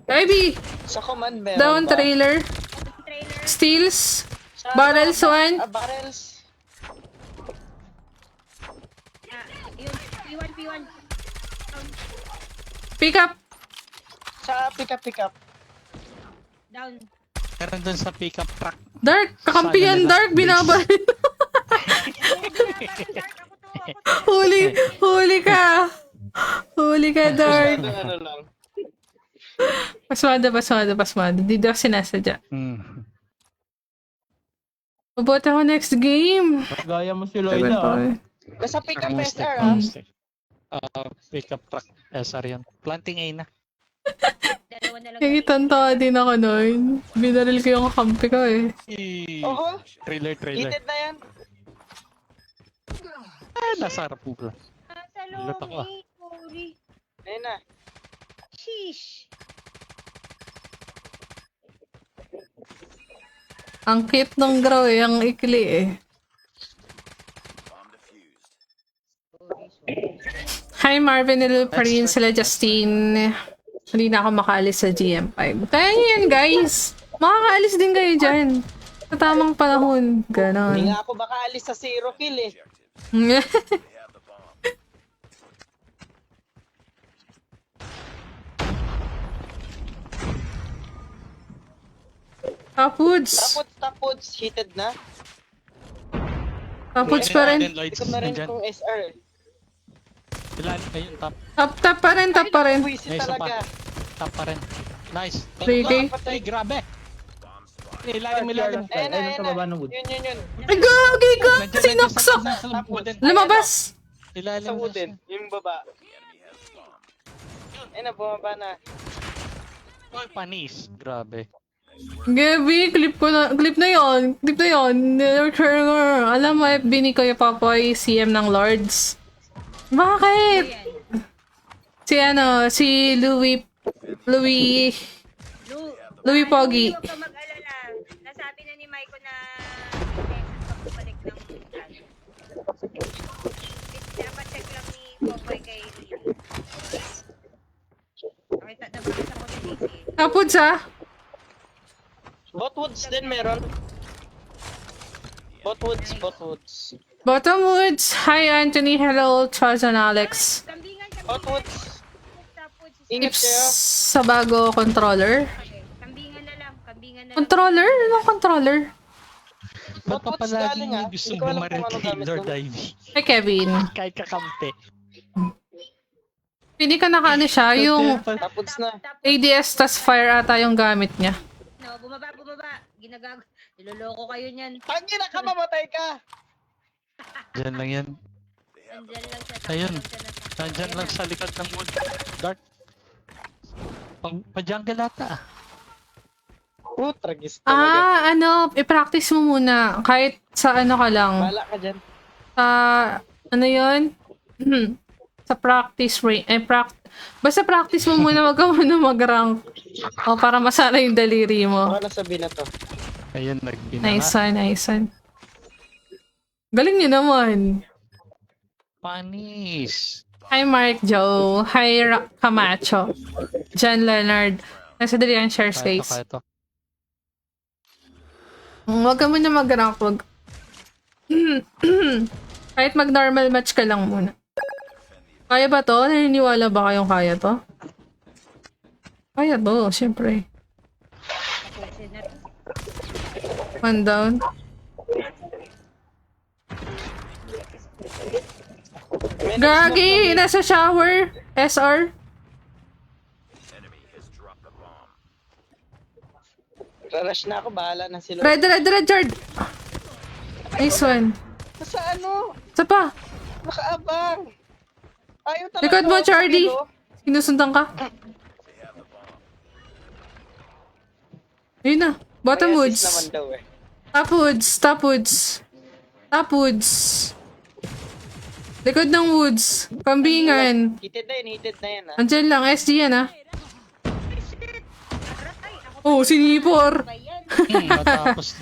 Ivy! Sa command meron Down ba? trailer. Trailer. Steals. Sa Barrels one. Barrels. Yun. P1. Pick up. Sa pick up. Down. Meron dun sa pickup truck. Dark. Kakampi Sana yan, nila. Dark. Binabaril. Ako to. Huli ka. Huli ka, Dark. Ano lang. Pasmada. Di daw sinasadya. Mabuti ako next game. Gaya mo si Seven Lloyd pa ah. eh. Nasa pick up Almost SR like, pickup truck. SR yun. Planting A na. Dalawa na lang. Nakitanta din ako noon. Binaril ko yung kakampi ko eh. Oho. Trailer. Heated na yan. Nasa harap mo pala. Sa Lut ako, loob. Sorry. Ayun na. Sheesh. Ang cute ng grow eh. Ang ikli eh. Hi Marvin, hello pa rin sila Justine. Hindi na ako makaalis sa GM5. Kaya nyo yan guys. Makakaalis din kayo dyan. Sa tamang panahon. Hindi Ganon. nga ako baka alis sa 0 kill eh. Tapuds. Tapods, heated na. Tapuds pa rin. Hindi ko na rin kung SR. Ilalim kayo. Top. Top pa rin. Buwisit Nice talaga. Top pa rin. Nice. 3K. Ay, grabe. Ilalim. Ayun na, Ayun sa baba ng wood. Yun. Ay, gagi ka! Sinaksak! Lumabas! Ilalim Sa wooden, yung baba. Ayun na, bumaba na. Oy, panis. Grabe. Gabi, clip na yon. Alam mo, FB ni Kuya Papoy, CM ng Lords. Bakit? Si Louis Pogi. Huwag ka mag-alala. Nasabi na ni Maiko na pagbalik ng dapat check lang ni Popoy kay Lily. Nakita na ba sa ko ni Lily? Tapuds ha? Botwoods din meron. Botwoods. Bottom Woods. Hi Anthony, hello Charles and Alex. Kambingan. Botwoods. Tapos, Ingat Tips kayo. sa bago controller. kambingan na lang. Controller? Anong controller? Ba't pa Botwoods galing, palaging ah. gusto Hindi ko alam bumaril kung anong kay gamit Lord nun. Ivy? Hi Kevin. Kahit kakampi. Pili ka nakaano siya, yung Tapods na. ADS tas fire ata yung gamit niya. No, bumaba. Ginagago. Niloloko kayo niyan. Tangina ka, mamatay ka. Diyan lang yan. Andyan lang siya. Ayun. Nandyan lang sa likod ng wood. Dark. Pa-jungle ata. Tragis talaga. I-practice mo muna. Kahit sa ano ka lang. Bala ka dyan. Sa, ano yun? Sa practice range. Basta practice mo muna, wag ka muna mag-rank. O, para masana yung daliri mo. Baka nasabi na to. Ayun, nagbina Nice one. Galing niyo naman. Panis. Hi Mark Joe. Hi Camacho. John Leonard. Nasa dali ang share space. Kaya to. Huwag ka muna mag-rank. Wag. Kahit mag-normal match ka lang muna. Kaya ba to? Naniniwala ba kayong kaya to? Kaya to, syempre. One down. Gagi! Nasa shower! SR! Rush na ako, bahala na sila. Red, Jard! Nice one. Sa ano? Isa pa! Nakaabang. Ayaw talaga. Likod mo, ako Charlie! sa kilo. Sinusundan ka? Ayun na. Bottom May woods. assist naman daw eh. Top woods. Likod ng woods. Kambingan. Heated na yan ah. Andyan lang. SG yan ah. Oh, sinipor. Natapos.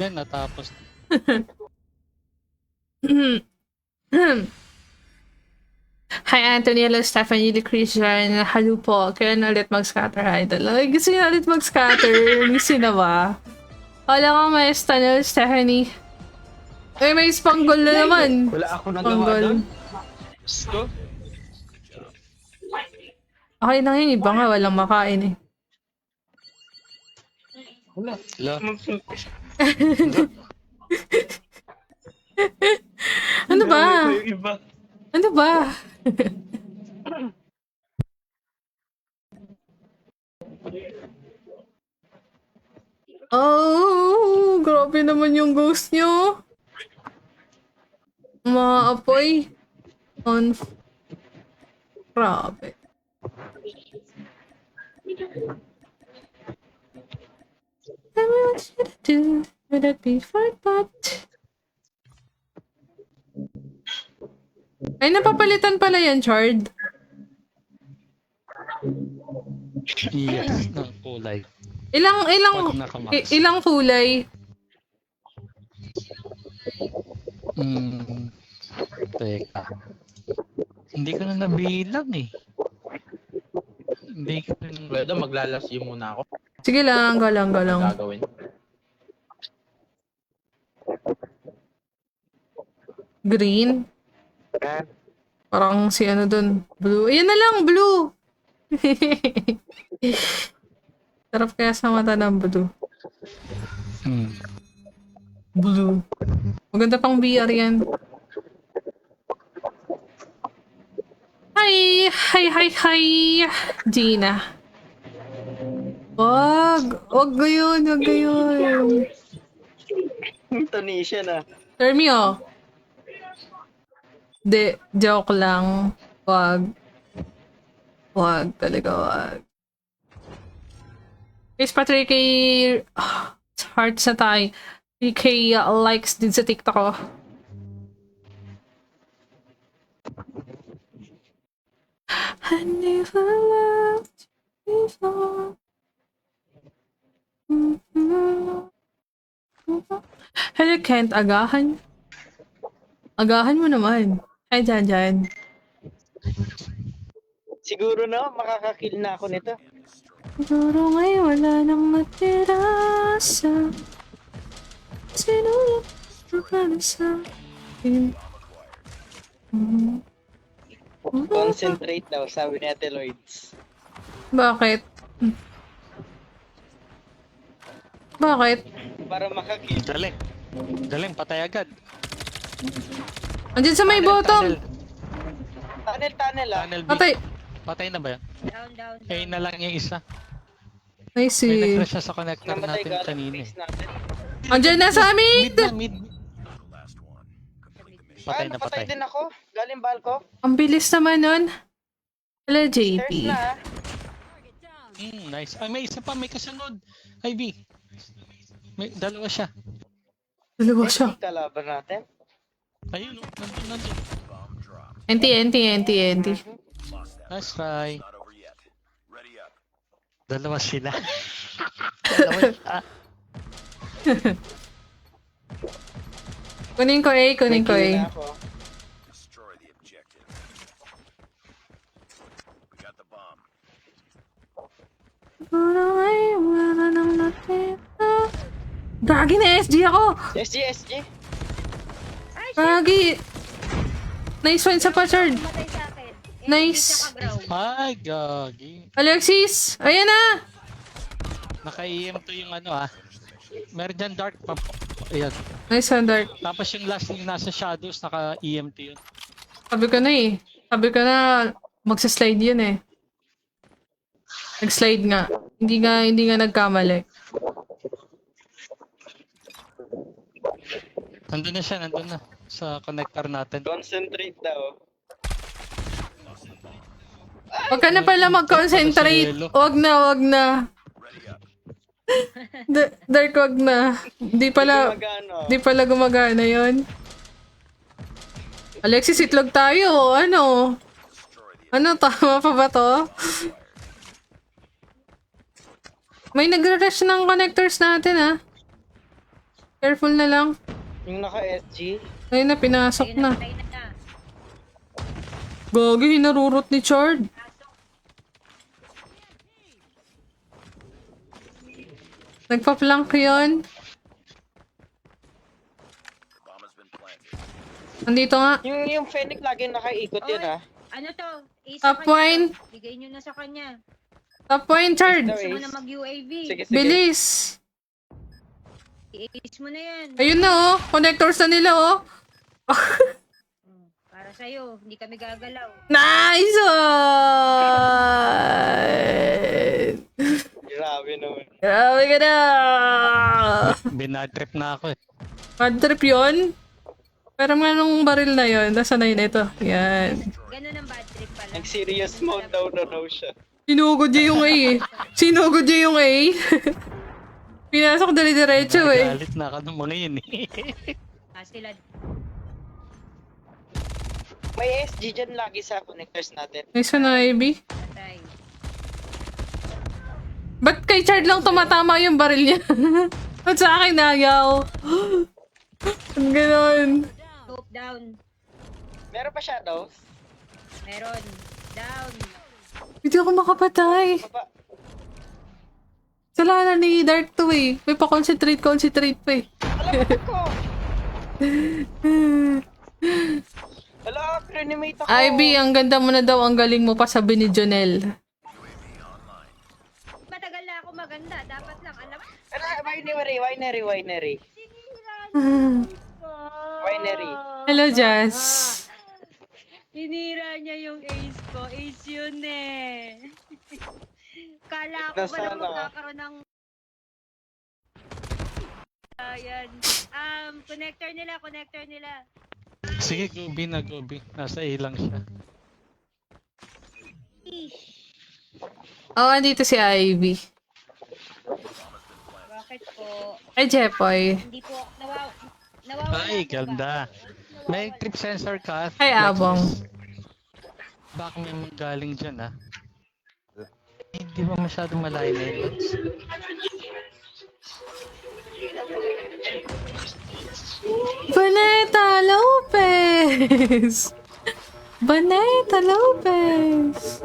Hi, Anthony. Hello, Stephanie, the Christian. Hello po. Kailan ulit mag-scatter, idol? Ay, gusto niya ulit mag-scatter. Gusto na ba? Wala kang maesta na, Stephanie. Ay, may spanggol na naman. Wala ako nagawa Spanggol. doon. So, Okay na yun. Iba nga, walang makain eh. wala. Lo. Ano ba? Yung iba. Ano ba? Oh, grabe naman yung ghost nyo. Maapoy. On. Grabe. Tell me what should I do? Would that be fine, but... Ay, napapalitan pala yan, Chard. Yes, ng kulay. Pag nakamax. Ilang kulay? Teka. Hindi ko na nabilang eh. Hindi ko na... Pwede, maglalasyo muna ako. Sige lang, galang. Gagawin. Green? Parang si ano dun. Blue. Ayan na lang, blue! Sarap kaya sa mata ng blue. Blue. Maganda pang BR yan. Hi, Gina. Wag gayon. Tunisia na. Termio. De, joke lang. Wag talaga, wag. Guys, pa 3K hearts na tayo. 3K likes din sa TikTok ko. I never loved you before. Hello, Kent. Agahan mo naman. Ay, dyan. Siguro na, makakakill na ako nito. Siguro ngayon wala nang matira sa sinulat na pala sa akin. Concentrate daw, sabi ni Ate Lloyds. Bakit? Para makakill. Galing, patay agad. Andiyan sa may bottom. Tunnel ah. Tunnel B. Patay na ba yan? Down. Eh na lang yung isa. Nice May eh. nag-crash siya sa connector Namatay natin galing kanina base eh. natin. Andiyan na sa amin! Mid. Patay na Napatay patay. din ako. Galing balko. Ang bilis naman nun. Hello, JP. Stairs na ah. Nice. Ay, may isa pa, may kasunod. Ivy. May dalawa siya. Dalawa siya. Kalaban natin. Ayun, nandun. NT. Nice try. Dalawa sila. Dalawa siya. Kunin ko A. May kill na ako. Destroy the objective. We got the bomb. Siguro ngayon wala nang natira. Gagi na SG ako! SG. Gagi! Nice one sa Pachard. Matay sa akin. Nice. Ay, gagi. Alexis! Ayan na! Naka-EM to yung ano ah. Meron dyan dark pa. Ayan. Nice one, Dark. Tapos yung last yung nasa shadows, naka-EMT yun. Sabi ko na magsa-slide yun eh. Nag-slide nga. Hindi nga nagkamali. Nandun na. Sa connector natin. Concentrate daw. Huwag ka na pala mag-concentrate. Huwag na. Dark, wag na. Di pala gumagana yun. Alexis, itlog tayo. Ano, tama pa ba to? May nagre-rush ng connectors natin ah. Careful na lang. Yung naka-SG. Ayun na, pinasok na. Patay na. Gagi, hinarurot ni Chard. Nagpa-plank yun. Bomb has been planted. Nandito nga. Yung Fennec lagi nakaikot yun Oy, ah. ano to? Ace Top sa kanya wine. to. Bigay nyo na sa kanya. Top point, Chard. Ito, Gusto mo Ace. na mag-UAV. Sige, sige. Bilis. I-ace mo na yan. Ayun na oh. Connectors na nila oh. Para sa'yo, hindi kami gagalaw. Nice one! Grabe naman. Grabe ka na! Binatrip na ako eh. Bad trip yun? Pero anong baril na yun? Nasaan na yun ito? Yan. Ganun ang bad trip pala. Nag-serious mode daw na raw siya. Sinugod niya yung A eh. Sinugod niya yung A. Pinasok dali-diretso eh. Galit na ako ng mga yun eh. Sila. May SG dyan lagi sa connectors natin. Nice one, Ivy. Patay. Ba't kay Chard lang tumatama yung baril niya? Ba't sa akin ayaw? Ang ganon. Scope down. Meron pa shadows? Meron. Down. Hindi ako makapatay. Baba. Salanan ni Dark to eh. May pa-concentrate pa eh. Alam ko! Wala, reanimate ako. Ivy, ang ganda mo na daw. Ang galing mo pa sabi ni Jonel. Matagal na ako maganda. Dapat lang alam. Ano, winery. Winery. Hello, Jazz. Hinira niya yung ace ko. Ace yun eh. Kala ko ba lang Nasana. magkakaroon ng... Ayan. Connector nila. Sige, Gobi na Gobi. Nasa A lang siya. Ish. Oo, andito si Ivy. Bakit po? Ay, Jepoy. Hindi po nawawala. Ay, po ba? ganda. May trip sensor ka. Ay, Abong. Baka may galing dyan ah. Hindi ba masyadong malayo na yun? Vanetta Lopez! Vanetta Lopez!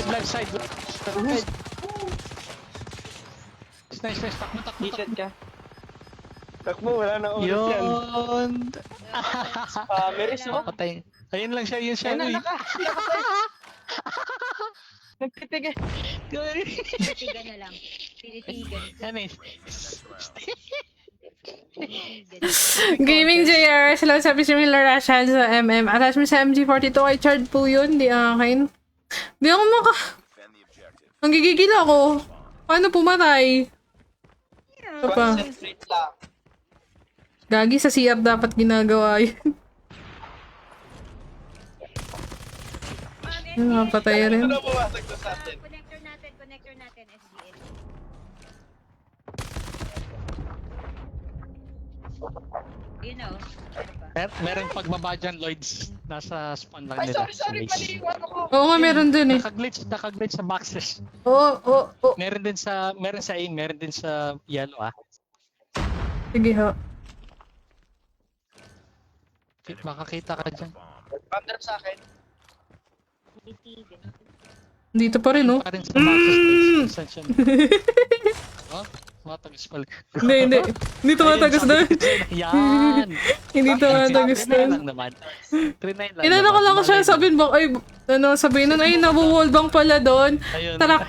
Left side. Nice. Takbo. T-shirt ka. Takbo, wala na oras yan. Yun! Meris mo? Patay. Ayun lang siya, yun siya. Ayun na, Uy. Nagtitig eh. Pinitigan na lang. Pinitigan. Ano eh. Gaming JR, hello sa Pismil Rashan sa MM. Attach mo sa MG42 kay Chard po yun, di akin. Di ako Defend the objective. Ang gigigil ako. Paano pumatay? Ano pa? Concentrate lang. Gagi sa CR dapat ginagawa yun. Yung mga patay rin. Ano bumasag to sa atin? Connector natin, SDL. Yun o. Meron pagbaba dyan, Lloyds. Nasa spawn lang Ay, nila. sorry, mali yung ano ko. Oo nga, meron dun eh. Nakaglitch sa boxes. Oo. Meron sa A, meron din sa yellow ah. Sige ho. Makakita ka dyan. Pang-drop sa akin. Pinitigan. Dito pa rin oh. Pa rin sa boxes. Saan siya? Oh, matagas pala. Hindi. Hindi tumatagos doon. Yan! Hindi tumatagos doon. lang naman. 39 lang Inano ko lang siya, sabihin ba, ay, sabihin nun, ay, nabuwallbang pala doon. Ayun. Tarak.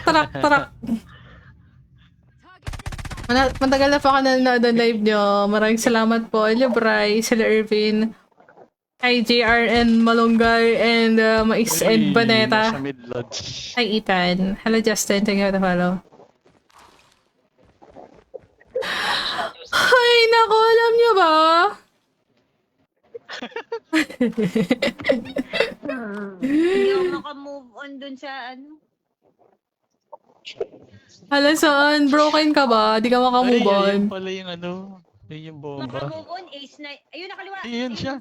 Matagal na pa ako nanonood ng live nyo. Maraming salamat po. Hello, Bry, sila Irvin. Hi, JRN Malunggay, and Mais and Baneta. Nasa mid-lodge. Hi, Ethan. Hello, Justin. Thank you for the follow. Ay, naku, alam nyo ba? Hindi ako makamove on dun sa ano. Hala, saan? Broken ka ba? Di ka makamove on. Ayun pala yung ano. Yun yung bomba. Makamove on, ace na. Ayun, nakaliwa. Ayun siya.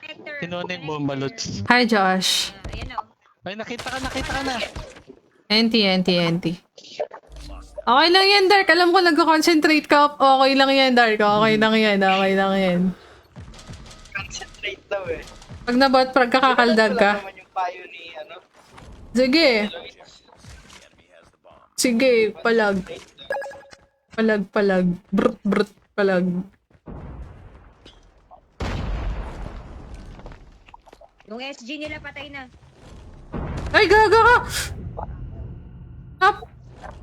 Connector. Kinuha yung bomba, Lods. Hi, Josh. Ayan o. Ay, nakita ka na. NT. Okay lang yan, Dark. Alam ko nagko-concentrate ka. Okay lang yan, Dark. Okay lang yan. Concentrate daw eh. Pag nabot, prag kakakaldag ka. Wala naman yung payo ni, ano, Sige. Lloyd. The enemy has the bomb. Sige, palag. Palag, palag. Brut, brut, palag. Yung SG nila patay na. Ay, gaga ka! Top.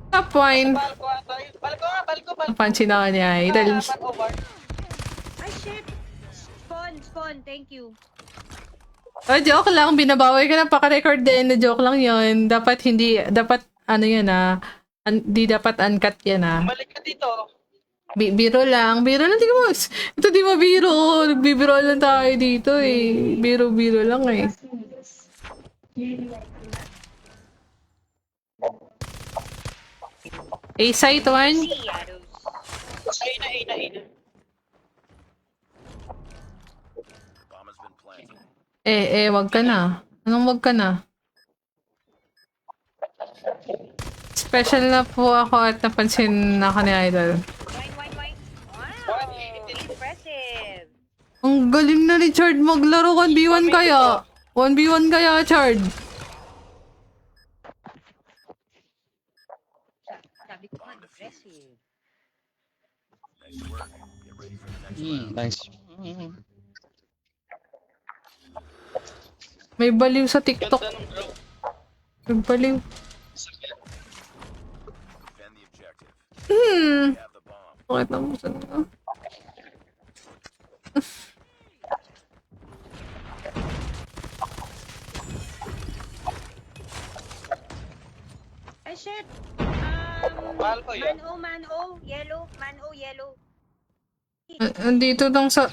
Top wine. Balko ata yun. Balko nga, balko. Napansin ako niya. Idol. Over. Ay, shit! Spawn, thank you. Oh, joke lang. Binabawi ka na paka-record din. Joke lang yon. Dapat hindi, dapat ano yan di dapat uncut yan Balik ka dito. Biro lang. Biro lang. Tingnan mo. Ito di mabiro. Nagbibiro lang tayo dito eh. Biro-biro lang eh. A-site one. Shadows. Ayun na. Bomb has been planted. Wag ka na. Anong wag ka na? Special na po ako at napansin na ka ni Idol. Wine. Wow! Impressive. Ang galing na ni Chard maglaro. 1v1 kaya. 1v1 kaya, Chard. Sabi ko nga, impressive. Nice work. Get ready for the next round. Nice. May baliw sa TikTok. Ganda ng bro. May baliw. Defend the objective. Hmm. We have the bomb. Bakit naman sa ano? Ay, shit! Balko yun. Man-o, yellow. Andito lang sa...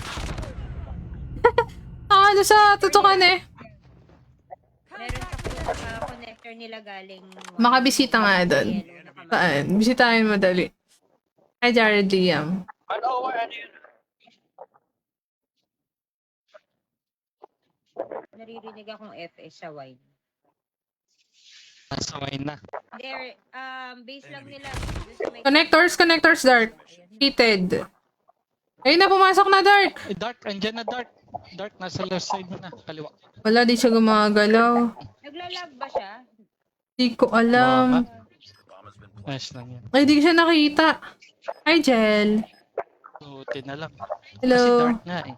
ano sa tutukan eh. Meron pa po connector nila galing... Makabisita nga doon. Yellow na kamay. Saan? Bisitahin mo dali. Hi, Jared Liam. Over, ano yun? Naririnig akong FS sa wine. Nasa wine na. There, base lang nila. Dun sa may- Connectors, Dark. Heated. Ayun na, pumasok na, Dark. Dark, andyan na Dark. Dark, nasa left side mo na. Kaliwa. Wala, di siya gumagalaw. Naglalag ba siya? Di ko alam. The bomb has been planted. Nice lang yan. Ay, di ko siya nakita. Hi, Jel. Suotin na lang. Kasi Hello. Dark nga eh.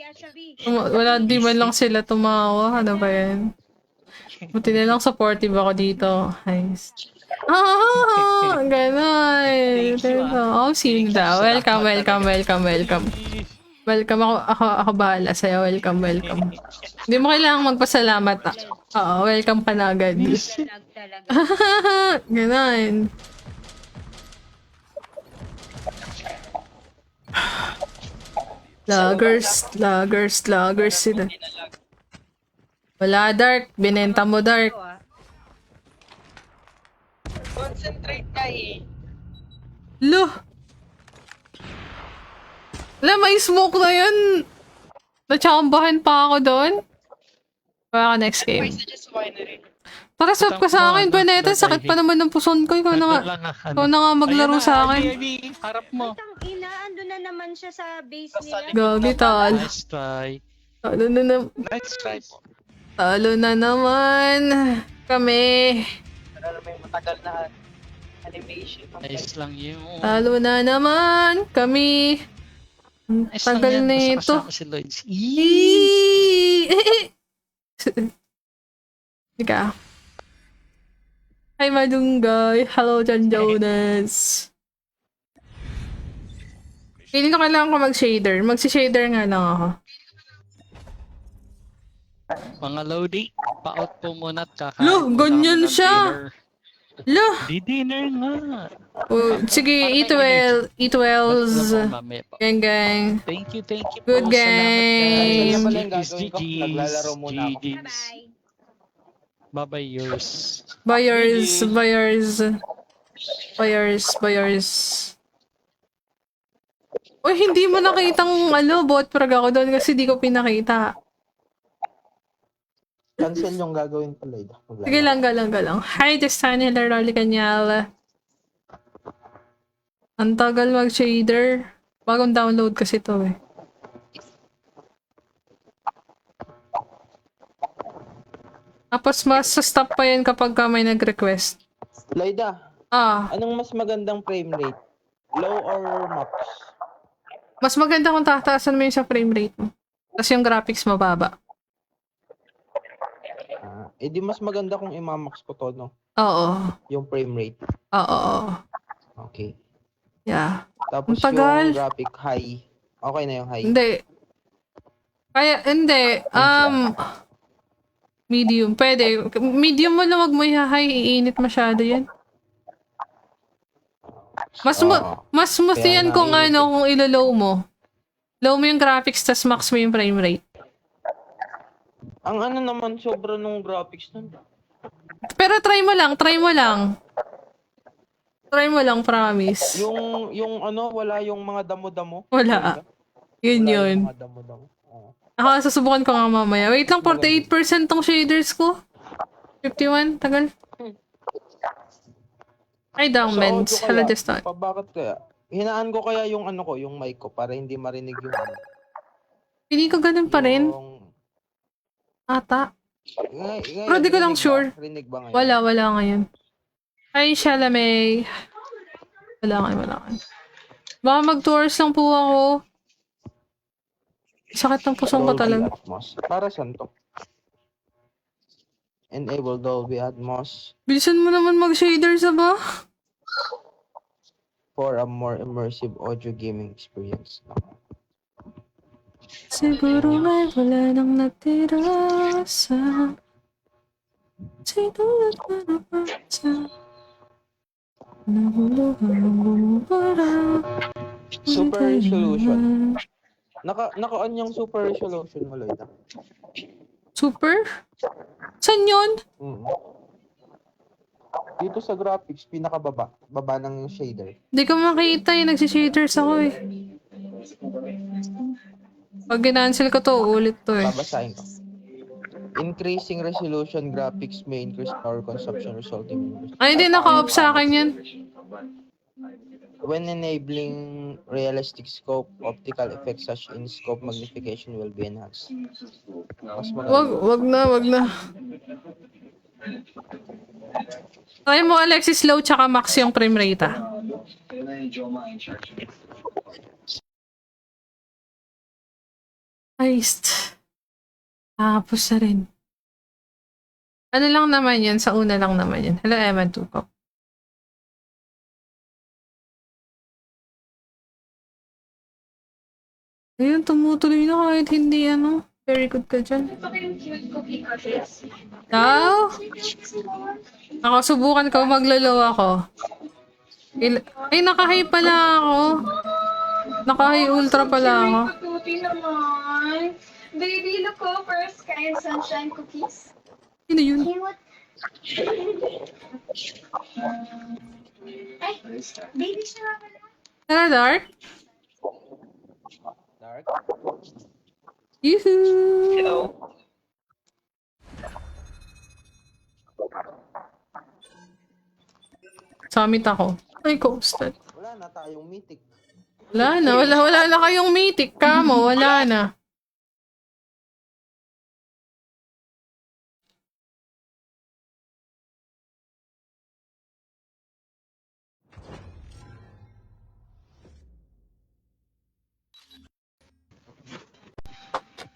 Asabi. Wala, di man lang sila tumawa. Ano ba yan? Buti na lang supportive ako dito. Nice. Ganon. Oh, Sinda. Welcome. Welcome ako bahala sa'yo. Welcome. Hindi mo kailangang magpasalamat. Oo, welcome ka na agad. Naglalag talaga. Ganon. Loggers sila. Wala, Dark. Binenta mo, Dark. Ito, ah. Concentrate ka eh. Lo! Wala, may smoke na yun. Natsambahan pa ako doon. Baka next game. Advice just winery. Tara, swap ka sa akin, Beneta. Sakit pa naman ng puson ko. Ikaw na nga. Ikaw na nga maglaro sa akin. Harap mo. Tang ina, ando na naman siya sa base nila. Gagi, tal. Nice try. Talo na, Nice try. talo na naman. Kami. Ano may matagal na animation. Nice lang yun. Talo na naman. Kami. Ang Nice tagal lang na yan. ito. Basta kasama si Lloyds. Eee! Ika. Hi, Madunggay. Hello, John Jonas. Feeling ko kailangan ko mag-shader. Magsi-shader nga lang ako. Mga Lodi, pa-out po muna at kakain. Lo, po ganyan namin ng siya. dinner. Lo! Di-dinner nga. Oh, sige, eat well. Eat wells. Mamaya pa. Gang. Thank you Good po. game. Salamat guys. Gagawin ko, naglalaro muna ako. GG's. Bye-bye yours. Buyers. Uy, hindi mo nakitang bot prag ako doon kasi di ko pinakita. Cancel yung gagawin pala. Sige lang. Hi, Justin. Hello, Rolly Kanyal. Ang tagal mag-shader. Bagong download kasi to eh. Tapos mas stop pa yan kapag ka may nag-request. Lloyda, Ah, anong mas magandang frame rate? Low or max? mas maganda kung tataasan mo yung sa frame rate mo. Tapos yung graphics mababa. Di mas maganda kung imamax ko to, no? Oo. Yung frame rate. Oo. Okay. Yeah. Tapos Ang tagal. yung graphic high. Okay na yung high. Hindi. Kaya, hindi. Medium. Pwede. Medium mo lang, wag mo i-high. Iinit masyado yan. Mas smooth Kaya yan nga, kung init ano, kung ilo-low mo. Low mo yung graphics, tas max mo yung frame rate. Ang ano naman, sobra nung graphics nun. Pero try mo lang. Try mo lang, promise. Yung ano, wala yung mga damo-damo. Wala. Yun Wala yun. yung mga damo-damo. Oo. Ako, susubukan ko nga mamaya. Wait lang, 48% tong shaders ko. 51, tagal. Ay, down, mens. Sa audio Hello, kaya, just on. bakit kaya? Hinaan ko kaya yung ano ko, yung mic ko, para hindi marinig yung ano. Hindi ko ganun pa rin. Yung... Ata. Ngayon, Pero di ko lang rinig sure. Ba? Rinig ba ngayon? Wala ngayon. Hi, Chalamet. Wala ngayon. Baka mag-tours lang po ako. Sakit ng pusong ko Dolby talaga. Atmos. Para saan to? Enable Dolby Atmos Bilisan mo naman mag-shaders, ba? for a more immersive audio gaming experience. Siguro may wala nang natira sa sinulat mo na pasa nahulugan mong bumubara. Super resolution. Naka-on yung super resolution mo, Lloyd. Super? Saan yun? Dito sa graphics, pinakababa. Baba ng shader. Di ko makita yung nagsishaders ako eh. Pag ginancel ko to, ulit to eh. Babasahin ko. Increasing resolution graphics may increase power consumption resulting in... Ay, hindi naka-off sa akin yan. When enabling realistic scope, optical effects such in scope magnification will be enhanced. Mas maganda. Wag na. Try mo, Alexis, low tsaka max yung frame rate ah. Heist. Tapos na rin. Ano lang naman yan? Sa una lang naman yan. Hello, Eman Tukop. Ayun, tumutuloy na kahit hindi ano. Very good ka dyan. Daw? Ako, subukan ko. Maglalaw ako. Ay, naka-high pala ako. Naka-high ultra pala ako. Tuti naman. Baby, look ko, first kind sunshine cookies. Sino yun? Cute. Ay, baby siya nga pala. Hello, Dark? Dark? Yuhuu! Hello. Summit ako. Ay, coastal. Wala na tayong mythic. Wala na kayong mythic ka mo. Wala na.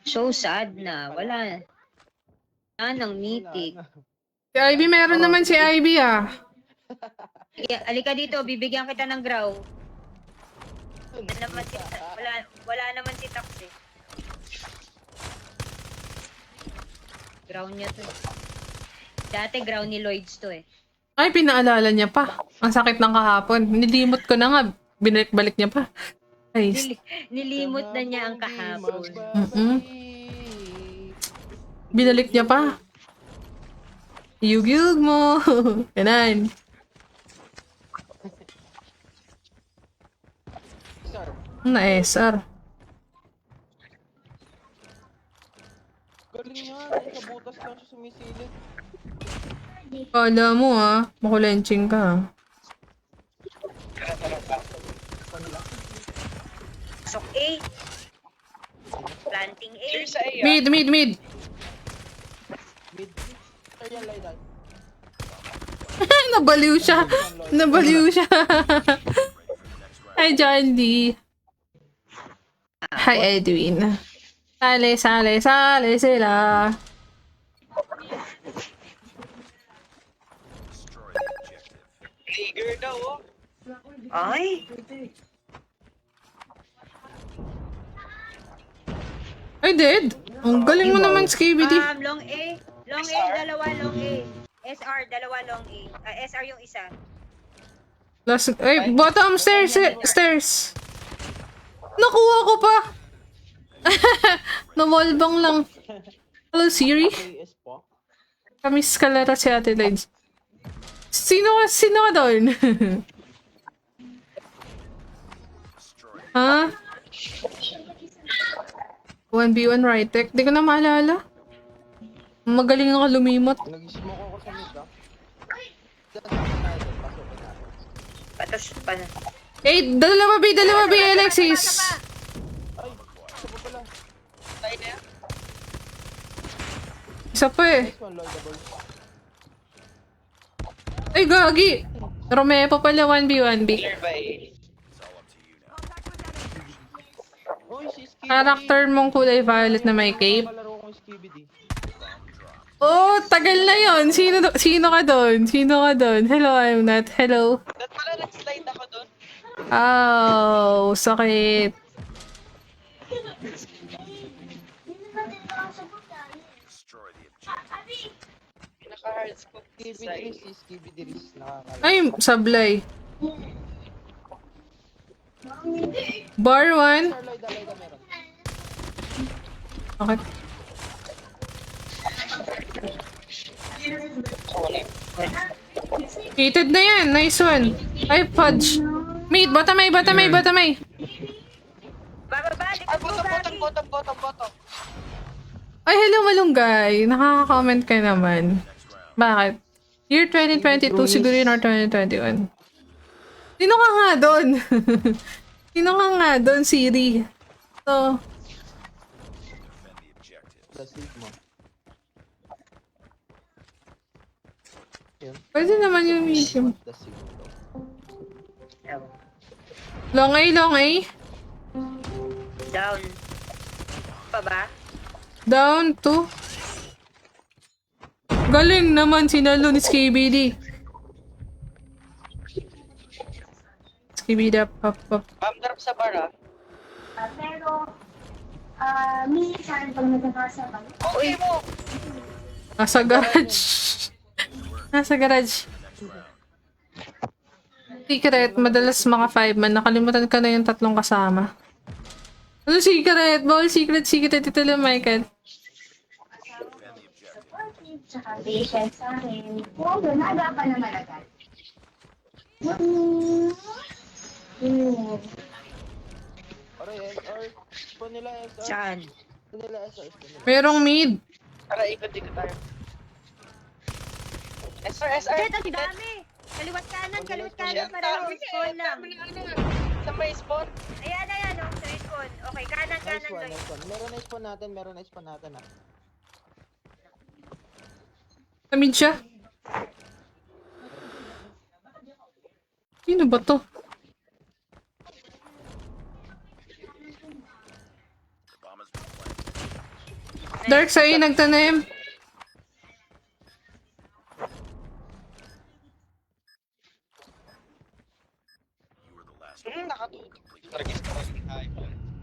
So sad na. Wala. Wala nang mythic. Si Ivy, meron naman si Ivy ah. Alika dito, bibigyan kita ng grow. Wala naman si Tax eh. Ground niya to. Dati ground ni Lloyds to eh. Ay, pinaalala niya pa. Ang sakit ng kahapon. Nilimot ko na nga. Binalik niya pa. Ay, Nilimot na niya ang kahapon. binalik niya pa. Yug-yug mo. Ganan. Sir, Na-SR. galing niya. Sa butas lang siya sumisilip. Kala mo ah. Makulenching ka. Pasok A. Planting A. Cheers sa A, ah. Mid. Mid. Sir, yan, Lloyd. Nabaliw siya. Hi, John D. Hi, Edwin. Sale sila. Destroy the objective. Trigger daw, oh. Ay. Ay, dead. Ang galing mo naman, Skibidi. Long A. Long A, dalawa long A. SR, dalawa long A. SR yung isa. Ay, bottom stairs. Nakuha ko pa. Nawalbang lang. Hello, Siri. KS po. Kamis kalera si Ate Lides. Sino ka doon? Ha? 1v1 right tech? Di ko na maalala. Magaling ako lumimot. Nag-smoke ako sa mid, ah. Diyan sa akin tayo, pasukin natin. Patas pa na. Dalawa B, Alexis. Ay, isa pa pala. Tayo na yan. Isa pa eh. Next one, Lloyd, double. Ay, gagi. Romeo pa pala 1v1B. Clear ba A? It's all up to you now. Uy, si Skibidi. Character mong kulay violet na may cape. Palaro kong Skibidi. Oh, tagal na yon. Sino ka doon? Hello, I'm not. Hello. Ba't pala nag-slide ako doon? Oh, sakit. Destroy the objective. Pinaka-hard scope sa Skibidi, side. si Skibidi Riz. Nakakala. Ay, sablay. Bar 1. Sir, Lloyd, Lloyd, meron. Okay. Hated na yan. Nice one. Ay, fudge. Mid, batamay. Bababa, Ay, likod mo, bottom. Ay, hello, malunggay. Nakaka-comment ka naman. Bakit? Year 2022 siguro yun or 2021. Sino ka nga doon? Siri? So, Defend the objective. Sa Sigma. pwede naman yung medium. The Sigma. Long A. Down. Pa ba? Down 2. Galing naman sinalo ni Skibidi. Skibidi up. Ma'am, drop sa bar, ah. Pero, minsan pag nagkakasa ka, Okay mo. Nasa garage. Secret, madalas mga 5 man. Nakalimutan ka na yung 3 kasama. Ano secret? Bawal secret. Ito lang, Michael. supportive, tsaka patient sa akin. Kung doon, nagapan naman agad. Or SR. Spawn nila SR. Saan? Spawn nila SR. Spawn nila. Merong mid. Tara, ikot-ikot tayo. SR. Jet, ang dami! Kaliwat kanan, pareho. Spawn lang. Sa may spawn. Ayan, oh, sa spawn. Okay, kanan, Nice one, Lloyd. nice one. Meron na spawn natin, ah. Sa mid siya. Sino ba to? Bomb has been planted. Dark sa'yo nagtanim. You were the last Nakatutok. Targis ka rin. Ay,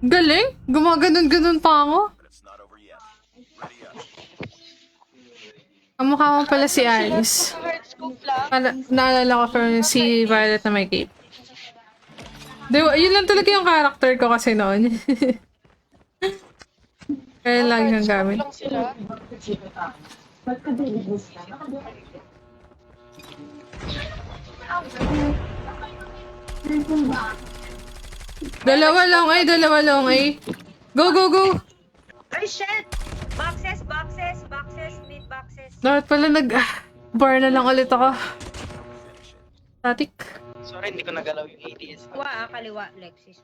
Galing. Gumaganon-ganon pa ako. but it's not over yet. Ready up. Kamukha mo pala si Alice. hard scope lang. Naalala ko from si Violet na may cape. Yun lang talaga yung character ko kasi noon. Kaya lang yung gamit. Lang sila. Dalawa long A. Go! Ay, shit! Boxes, mid boxes. Dapat pala bar na lang ulit ako. Static. Sorry, hindi ko nagalaw yung ADS. Kaliwa, Lexis.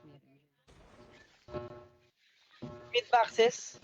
Mid boxes.